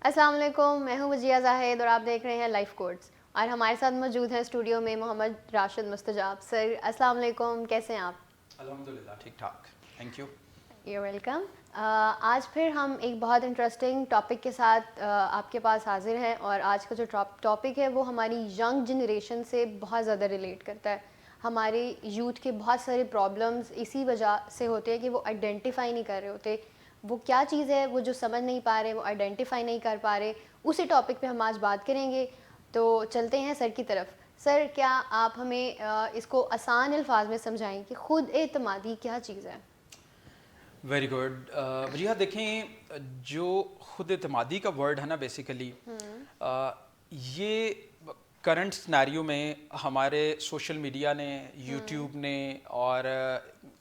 अस्सलाम वालेकुम, मैं हूँ वजिया जाहिद और आप देख रहे हैं लाइफ कोड्स। और हमारे साथ मौजूद हैं स्टूडियो में मोहम्मद राशिद मुस्तजाब। सर अस्सलाम वालेकुम, कैसे हैं आप? अल्हम्दुलिल्लाह ठीक ठाक, थैंक यू। You welcome. आज फिर हम एक बहुत इंटरेस्टिंग टॉपिक के साथ आपके पास हाजिर हैं और आज का जो टॉपिक है वो हमारी यंग जनरेशन से बहुत ज़्यादा रिलेट करता है। हमारे यूथ के बहुत सारे प्रॉब्लम्स इसी वजह से होते हैं कि वो आइडेंटिफाई नहीं कर रहे होते वो क्या चीज़ है, वो जो समझ नहीं पा रहे, वो आइडेंटिफाई नहीं कर पा रहे। उसी टॉपिक पे हम आज बात करेंगे। तो चलते हैं सर की तरफ। सर क्या आप हमें इसको आसान अल्फाज में समझाएं कि खुद एतमादी क्या चीज़ है? Very good. वजीहा देखें, जो खुद एतमादी का वर्ड है ना बेसिकली, ये करंट सिनेरियो में हमारे सोशल मीडिया ने, यूट्यूब ने और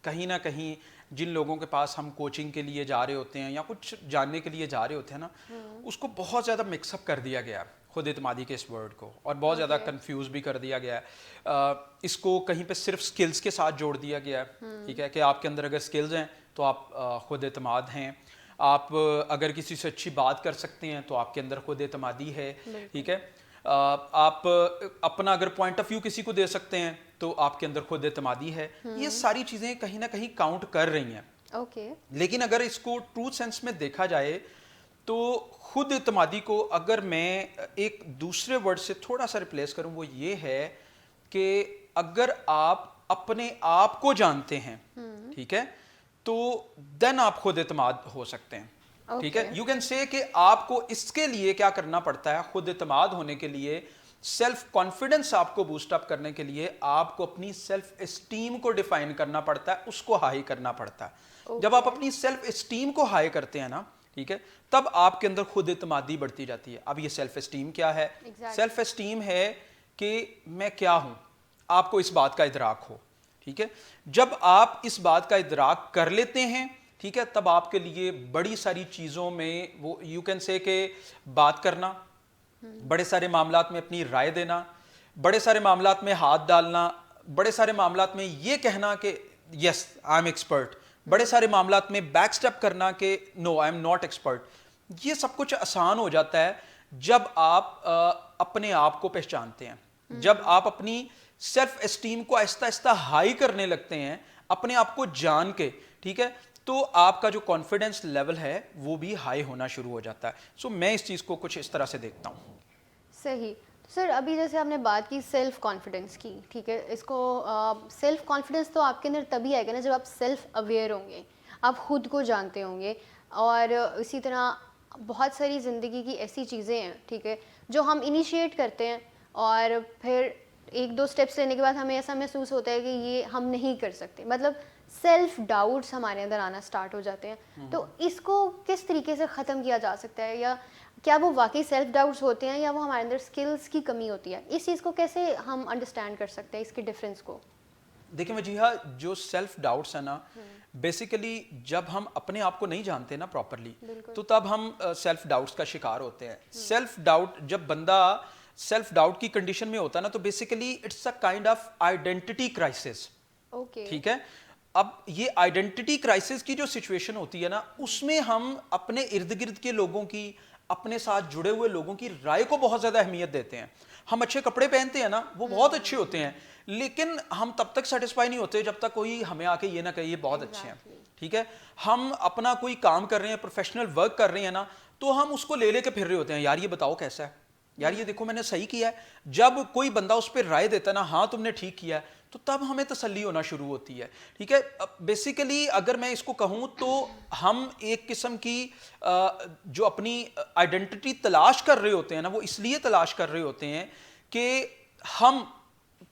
कहीं ना कहीं जिन लोगों के पास हम कोचिंग के लिए जा रहे होते हैं या कुछ जानने के लिए जा रहे होते हैं ना, उसको बहुत ज़्यादा मिक्सअप कर दिया गया है खुद एतमादी के इस वर्ड को, और बहुत ज़्यादा ओके। कंफ्यूज भी कर दिया गया है। इसको कहीं पे सिर्फ स्किल्स के साथ जोड़ दिया गया है, ठीक है, कि आपके अंदर अगर स्किल्स हैं तो आप खुद एतमाद हैं। आप अगर किसी से अच्छी बात कर सकते हैं तो आपके अंदर खुद एतमादी है, ठीक है। आप अपना अगर पॉइंट ऑफ व्यू किसी को दे सकते हैं तो आपके अंदर खुद एतमादी है। ये सारी चीज़ें कहीं ना कहीं काउंट कर रही हैं। ओके। लेकिन अगर इसको ट्रू सेंस में देखा जाए तो खुद एतमादी को अगर मैं एक दूसरे वर्ड से थोड़ा सा रिप्लेस करूं, वो ये है कि अगर आप अपने आप को जानते हैं, ठीक है, तो देन आप खुद एतमाद हो सकते हैं, ठीक ओके। है। यू कैन से कि आपको इसके लिए क्या करना पड़ता है, खुद एतमाद होने के लिए, सेल्फ कॉन्फिडेंस आपको बूस्ट अप करने के लिए आपको अपनी सेल्फ एस्टीम को डिफाइन करना पड़ता है, उसको हाई करना पड़ता है। जब आप ओके। अपनी सेल्फ एस्टीम को हाई करते हैं ना, ठीक है, तब आपके अंदर खुद एतमादी बढ़ती जाती है। अब ये सेल्फ एस्टीम क्या है? Self exactly. एस्टीम है कि मैं क्या हूं, आपको इस बात का इदराक हो, ठीक है। जब आप इस बात का इदराक कर लेते हैं, ठीक है, तब आपके लिए बड़ी सारी चीज़ों में वो यू कैन से के बात करना, बड़े सारे मामलात में अपनी राय देना, बड़े सारे मामलात में हाथ डालना, बड़े सारे मामलात में ये कहना कि यस आई एम एक्सपर्ट, बड़े सारे मामलात में बैक स्टेप करना कि no I am not expert, ये सब कुछ आसान हो जाता है जब आप अपने आप को पहचानते हैं। जब आप अपनी सेल्फ एस्टीम को आहिस्ता आहिस्ता हाई करने लगते हैं अपने आप को जान के, ठीक है, तो आपका जो कॉन्फिडेंस लेवल है वो भी हाई होना शुरू हो जाता है। सो मैं इस चीज़ को कुछ इस तरह से देखता हूँ। सही। तो सर अभी जैसे आपने बात की सेल्फ कॉन्फिडेंस की, ठीक है, इसको सेल्फ कॉन्फिडेंस तो आपके अंदर तभी आएगा ना जब आप सेल्फ अवेयर होंगे, आप खुद को जानते होंगे। और इसी तरह बहुत सारी ज़िंदगी की ऐसी चीज़ें हैं, ठीक है, जो हम इनिशिएट करते हैं और फिर एक दो स्टेप्स लेने के बाद हमें ऐसा महसूस होता है कि ये हम नहीं कर सकते, मतलब सेल्फ डाउट्स हमारे अंदर आना स्टार्ट हो जाते हैं। तो इसको किस तरीके से ख़त्म किया जा सकता है, या क्या वो वाकई सेल्फ डाउट्स होते हैं या वो हमारे अंदर स्किल्स की कमी होती है? इस चीज़ को कैसे हम अंडरस्टैंड कर सकते हैं, इसके डिफरेंस को? देखिए वजीहा, जो सेल्फ डाउट्स है ना, बेसिकली जब हम अपने आप को नहीं जानते ना प्रॉपरली, बिल्कुल। तो तब हम सेल्फ डाउट्स का शिकार होते हैं। सेल्फ डाउट, जब बंदा सेल्फ डाउट की कंडीशन में होता है ना, तो basically it's a kind of identity crisis, okay. ठीक है। अब ये आइडेंटिटी क्राइसिस की जो सिचुएशन होती है ना, उसमें हम अपने इर्द गिर्द के लोगों की, अपने साथ जुड़े हुए लोगों की राय को बहुत ज्यादा अहमियत देते हैं। हम अच्छे कपड़े पहनते हैं ना, वो बहुत अच्छे होते हैं, लेकिन हम तब तक सेटिस्फाई नहीं होते जब तक कोई हमें आके ये ना कहे ये बहुत अच्छे हैं, एग्जैक्टली। ठीक है। हम अपना कोई काम कर रहे हैं, प्रोफेशनल वर्क कर रहे हैं ना, तो हम उसको ले लेके फिर रहे होते हैं, यार ये बताओ कैसा है, यार ये देखो मैंने सही किया है। जब कोई बंदा उस पर राय देता है ना, हाँ तुमने ठीक किया है, तो तब हमें तसल्ली होना शुरू होती है, ठीक है। बेसिकली अगर मैं इसको कहूँ तो हम एक किस्म की जो अपनी आइडेंटिटी तलाश कर रहे होते हैं ना, वो इसलिए तलाश कर रहे होते हैं कि हम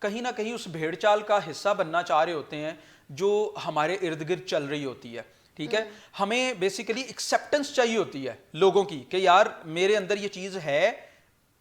कहीं ना कहीं उस भेड़ चाल का हिस्सा बनना चाह रहे होते हैं जो हमारे इर्द गिर्द चल रही होती है, ठीक है। हमें बेसिकली एक्सेप्टेंस चाहिए होती है लोगों की कि यार मेरे अंदर ये चीज़ है,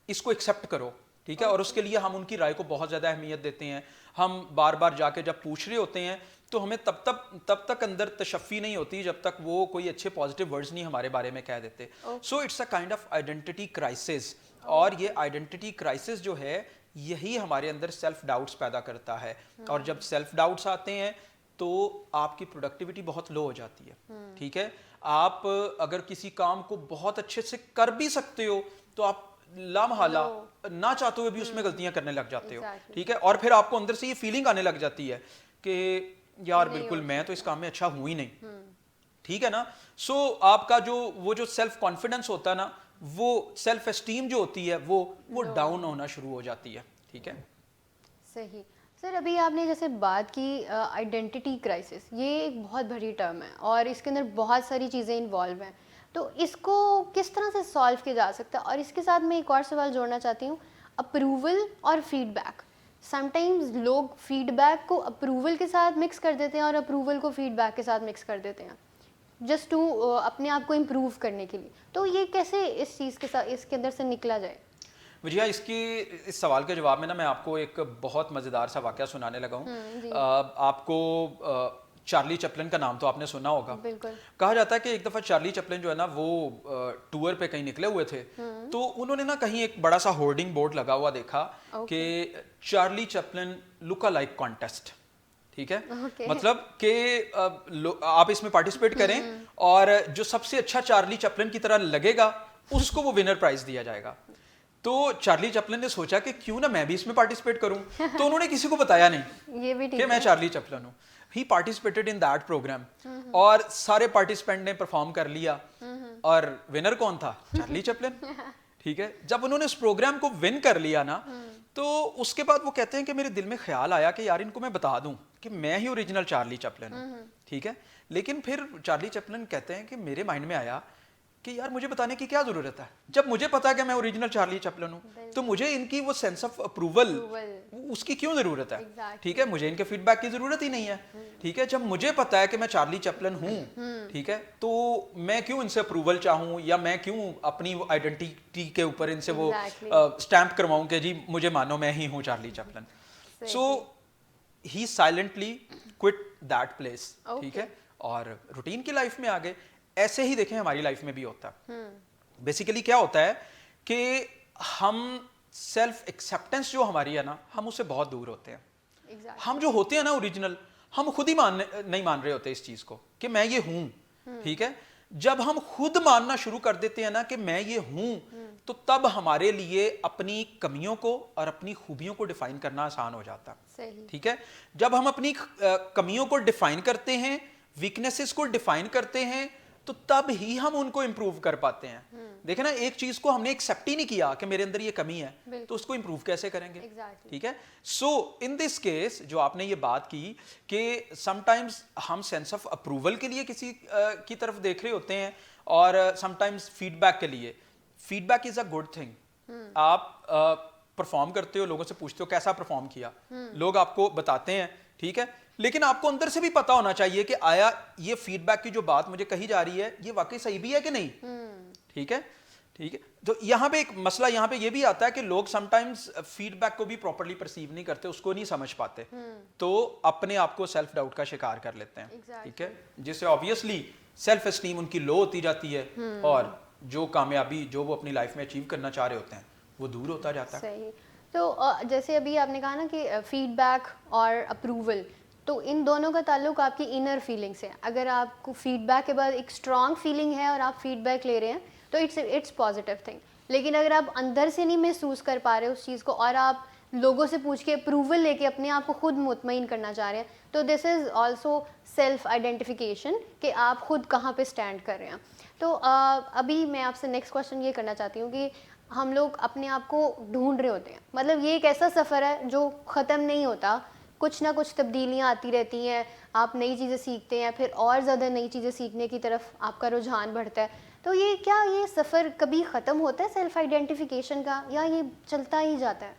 इसको एक्सेप्ट करो, ठीक है। और उसके लिए हम उनकी राय को बहुत ज़्यादा अहमियत देते हैं। हम बार बार जाके जब पूछ रहे होते हैं तो हमें तब तक अंदर तशफ़ी नहीं होती जब तक वो कोई अच्छे पॉजिटिव वर्ड्स नहीं हमारे बारे में कह देते। So it's a kind of identity crisis, और ये आइडेंटिटी क्राइसिस जो है यही हमारे अंदर सेल्फ डाउट्स पैदा करता है। और जब सेल्फ डाउट्स आते हैं तो आपकी प्रोडक्टिविटी बहुत लो हो जाती है, ठीक है। आप अगर किसी काम को बहुत अच्छे से कर भी सकते हो तो आप लामहला ना चाहते हुए भी उसमें गलतियां करने लग जाते हो। Exactly. ठीक है, और फिर आपको अंदर से ये फीलिंग आने लग जाती है कि यार बिल्कुल मैं तो इस काम में अच्छा हूं ही नहीं। ठीक है ना। सो आपका जो वो जो सेल्फ कॉन्फिडेंस होता है ना, वो सेल्फ एस्टीम जो होती है वो डाउन होना शुरू हो जाती है। ठीक है, सही। सर अभी आपने जैसे बात की आइडेंटिटी क्राइसिस, ये एक बहुत बड़ी टर्म है और इसके अंदर बहुत सारी चीज़ें इन्वॉल्व हैं, तो इसको किस तरह से सॉल्व किया जा सकता है? और इसके साथ मैं एक और सवाल जोड़ना चाहती हूँ, अप्रूवल और फीडबैक। समटाइम्स लोग फीडबैक को अप्रूवल के साथ मिक्स कर देते हैं और अप्रूवल को फीडबैक के साथ मिक्स कर देते हैं जस्ट टू अपने आप को इम्प्रूव करने के लिए। तो ये कैसे इस चीज़ के साथ इसके अंदर से निकला जाए? भैया इस सवाल के जवाब में ना मैं आपको एक बहुत मज़ेदार सा वाकया सुनाने लगा हूँ। जी। आपको चार्ली चैपलिन का नाम तो आपने सुना होगा। बिल्कुल। कहा जाता है कि एक दफ़ा चार्ली चैपलिन जो है ना वो टूर पे कहीं निकले हुए थे, तो उन्होंने ना कहीं एक बड़ा सा होर्डिंग बोर्ड लगा हुआ देखा कि Charlie Chaplin look alike contest. ठीक है, मतलब कि आप इसमें पार्टिसिपेट करें और जो सबसे अच्छा चार्ली चैपलिन की तरह लगेगा उसको वो विनर प्राइज दिया जाएगा। तो चार्ली चैपलिन ने सोचा कि क्यों ना मैं भी इसमें पार्टिसिपेट करूं, तो उन्होंने किसी को बताया नहीं ये भी ठीक कि मैं है। चार्ली चैपलिन हूं। ही पार्टिसिपेटेड इन दैट प्रोग्राम और सारे पार्टिसिपेंट ने परफॉर्म कर लिया और विनर कौन था? Charlie Chaplin. ठीक है, जब उन्होंने इस प्रोग्राम को विन कर लिया ना, तो उसके बाद वो कहते हैं कि मेरे दिल में ख्याल आया कि यार इनको मैं बता दूं कि मैं ही ओरिजिनल चार्ली चैपलिन हूं। ठीक है, लेकिन फिर चार्ली चैपलिन कहते हैं कि मेरे माइंड में आया कि यार मुझे बताने की क्या जरूरत है, जब मुझे पता है कि मैं ओरिजिनल चार्ली चैपलिन हूं, तो मुझे इनकी वो सेंस ऑफ अप्रूवल उसकी क्यों जरूरत है? Exactly. ठीक है, मुझे इनके फीडबैक की जरूरत ही नहीं है। ठीक है, जब मुझे पता है कि मैं चार्ली चैपलिन हूं, ठीक है, तो मैं क्यों इनसे अप्रूवल चाहूं या मैं क्यों अपनी आइडेंटिटी के ऊपर इनसे वो स्टैंप करवाऊं कि जी मुझे मानो मैं ही हूं Charlie Chaplin. So he silently quit that place. ठीक है, और रूटीन की लाइफ में आ गए। ऐसे ही देखें हमारी लाइफ में भी होता है। बेसिकली क्या होता है कि हम सेल्फ एक्सेप्टेंस जो हमारी है ना, हम उससे बहुत दूर होते हैं। Exactly. हम जो होते हैं ना ओरिजिनल, हम खुद ही नहीं मान रहे होते इस चीज को कि मैं ये हूं। ठीक है, जब हम खुद मानना शुरू कर देते हैं ना कि मैं ये हूं, तो तब हमारे लिए अपनी कमियों को और अपनी खूबियों को डिफाइन करना आसान हो जाता है। ठीक है, जब हम अपनी कमियों को डिफाइन करते हैं, वीकनेसेस को डिफाइन करते हैं, तो तब ही हम उनको इंप्रूव कर पाते हैं। देखे ना, एक चीज को हमने एक्सेप्ट ही नहीं किया कि मेरे अंदर ये कमी है, तो उसको इंप्रूव कैसे करेंगे? ठीक है, सो इन दिस केस जो आपने ये बात की कि समटाइम्स हम सेंस ऑफ अप्रूवल के लिए किसी की तरफ देख रहे होते हैं और समटाइम्स फीडबैक के लिए। Feedback is a good thing. आप परफॉर्म करते हो, लोगों से पूछते हो कैसा परफॉर्म किया, लोग आपको बताते हैं। ठीक है, लेकिन आपको अंदर से भी पता होना चाहिए कि आया ये फीडबैक की जो बात मुझे कही जा रही है ये वाकई सही भी है कि नहीं। ठीक है, ठीक है, तो यहाँ पे एक मसला यहाँ पे ये भी आता है कि लोग समटाइम्स फीडबैक को भी प्रॉपर्ली परसीव नहीं करते, उसको नहीं समझ पाते, तो अपने आप को सेल्फ डाउट का शिकार कर लेते हैं। ठीक है, जिससे ऑब्वियसली सेल्फ एस्टीम उनकी लो होती जाती है और जो कामयाबी जो वो अपनी लाइफ में अचीव करना चाह रहे होते हैं वो दूर होता जाता है। सही। तो जैसे अभी आपने कहा ना कि फीडबैक और अप्रूवल, तो इन दोनों का ताल्लुक आपकी इनर फीलिंग से। अगर आपको फीडबैक के बाद एक स्ट्रॉन्ग फीलिंग है और आप फीडबैक ले रहे हैं तो इट्स पॉजिटिव थिंग, लेकिन अगर आप अंदर से नहीं महसूस कर पा रहे उस चीज़ को और आप लोगों से पूछ के अप्रूवल लेके अपने आप को खुद मुतमईन करना चाह रहे हैं, तो this is also self identification कि आप खुद कहाँ पे स्टैंड कर रहे हैं। तो अभी मैं आपसे नेक्स्ट क्वेश्चन ये करना चाहती हूँ कि हम लोग अपने आप को ढूंढ रहे होते हैं, मतलब ये एक ऐसा सफ़र है जो ख़त्म नहीं होता, कुछ ना कुछ तब्दीलियाँ आती रहती हैं, आप नई चीज़ें सीखते हैं, फिर और ज़्यादा नई चीज़ें सीखने की तरफ आपका रुझान बढ़ता है। तो ये क्या ये सफ़र कभी ख़त्म होता है सेल्फ आइडेंटिफिकेशन का, या ये चलता ही जाता है?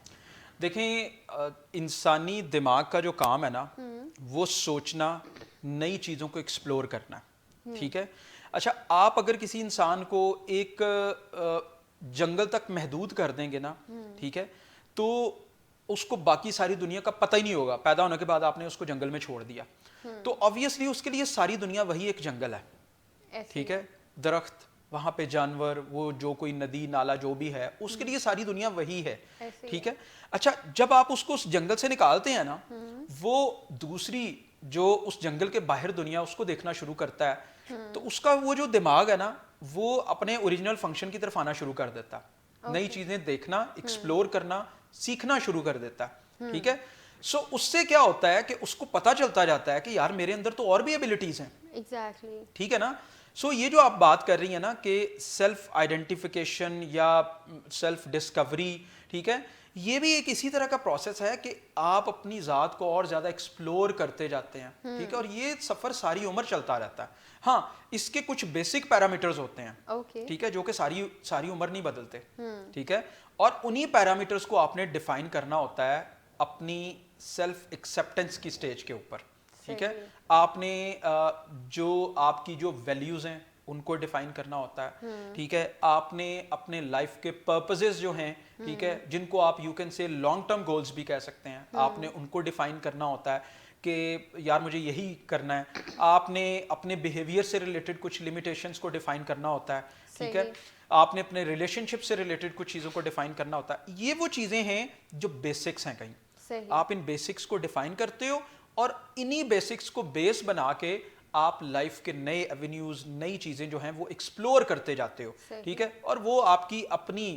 देखें, इंसानी दिमाग का जो काम है ना वो सोचना, नई चीज़ों को एक्सप्लोर करना। ठीक है, अच्छा आप अगर किसी इंसान को एक जंगल तक महदूद कर देंगे ना, ठीक है, तो उसको बाकी सारी दुनिया का पता ही नहीं होगा। पैदा होने के बाद आपने उसको जंगल में छोड़ दिया, तो ऑब्वियसली उसके लिए सारी दुनिया वही एक जंगल है। ठीक है, दरख्त, वहां पे जानवर, वो जो कोई नदी नाला जो भी है, उसके लिए सारी दुनिया वही है। ठीक है, अच्छा जब आप उसको उस जंगल से निकालते हैं ना, वो दूसरी जो उस जंगल के बाहर दुनिया उसको देखना शुरू करता है, तो उसका वो जो दिमाग है ना, वो अपने ओरिजिनल फंक्शन की तरफ आना शुरू कर देता है। नई चीजें देखना, एक्सप्लोर करना, सीखना शुरू कर देता है। ठीक है। सो उससे क्या होता है कि उसको पता चलता जाता है कि यार मेरे अंदर तो और भी एबिलिटीज हैं। एग्जैक्टली। ठीक है ना। सो ये जो आप बात कर रही है ना कि सेल्फ आइडेंटिफिकेशन या सेल्फ डिस्कवरी, ठीक है, ये भी एक इसी तरह का प्रोसेस है कि आप अपनी ज़ात को और ज़्यादा एक्सप्लोर करते जाते हैं। ठीक है। और ये सफ़र सारी उम्र चलता रहता है। हाँ, इसके कुछ बेसिक पैरामीटर्स होते हैं। ओके। ठीक है, जो कि सारी सारी उम्र नहीं बदलते। ठीक है। और उन्हीं पैरामीटर्स को आपने डिफाइन करना होता है अपनी सेल्फ एक्सेप्टेंस की स्टेज के ऊपर। ठीक है। आपने जो आपकी जो वैल्यूज हैं उनको डिफाइन करना होता है। ठीक है। आपने अपने लाइफ के पर्पसेस जो हैं, ठीक है, जिनको आप you can say long term goals भी कह सकते हैं, आपने उनको डिफाइन करना होता है कि यार मुझे यही करना है। आपने अपने बिहेवियर से रिलेटेड कुछ लिमिटेशंस को डिफाइन करना होता है। ठीक है। आपने अपने रिलेशनशिप से रिलेटेड कुछ चीज़ों को डिफाइन करना होता है। ये वो चीज़ें हैं जो बेसिक्स हैं। कहीं आप इन बेसिक्स को डिफाइन करते हो और इन्हीं बेसिक्स को बेस बना के आप लाइफ के नए एवेन्यूज, नई चीज़ें जो हैं वो एक्सप्लोर करते जाते हो। ठीक है। और वो आपकी अपनी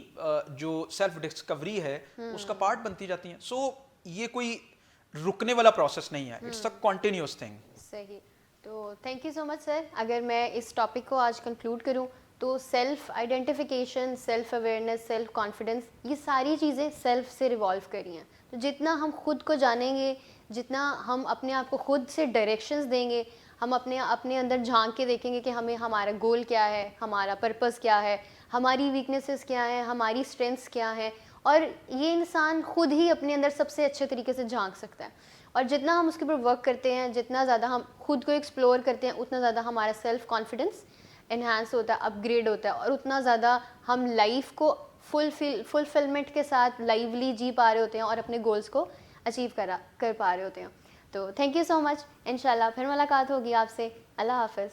जो सेल्फ डिस्कवरी है उसका पार्ट बनती जाती हैं। सो ये कोई रुकने वाला प्रोसेस नहीं है, इट्स अ कॉन्टिन्यूअस थिंग। सही। तो thank you so much sir. अगर मैं इस टॉपिक को आज कंक्लूड करूं तो self identification, self awareness, self confidence, ये सारी चीज़ें सेल्फ से रिवॉल्व करी हैं। तो जितना हम खुद को जानेंगे, जितना हम अपने आप को खुद से डायरेक्शंस देंगे, हम अपने अपने अंदर झांक के देखेंगे कि हमें हमारा गोल क्या है, हमारा पर्पस क्या है, हमारी वीकनेसेस क्या हैं, हमारी स्ट्रेंथ्स क्या हैं, और ये इंसान खुद ही अपने अंदर सबसे अच्छे तरीके से झांक सकता है। और जितना हम उसके ऊपर वर्क करते हैं, जितना ज़्यादा हम खुद को एक्सप्लोर करते हैं, उतना ज़्यादा हमारा सेल्फ कॉन्फिडेंस एनहांस होता है, अपग्रेड होता है, और उतना ज़्यादा हम लाइफ को फुलफिलमेंट के साथ लाइवली जी पा रहे होते हैं और अपने गोल्स को अचीव कर पा रहे होते हैं। तो थैंक यू सो मच। इंशाल्लाह फिर मुलाकात होगी आपसे। अल्लाह हाफ़िज़।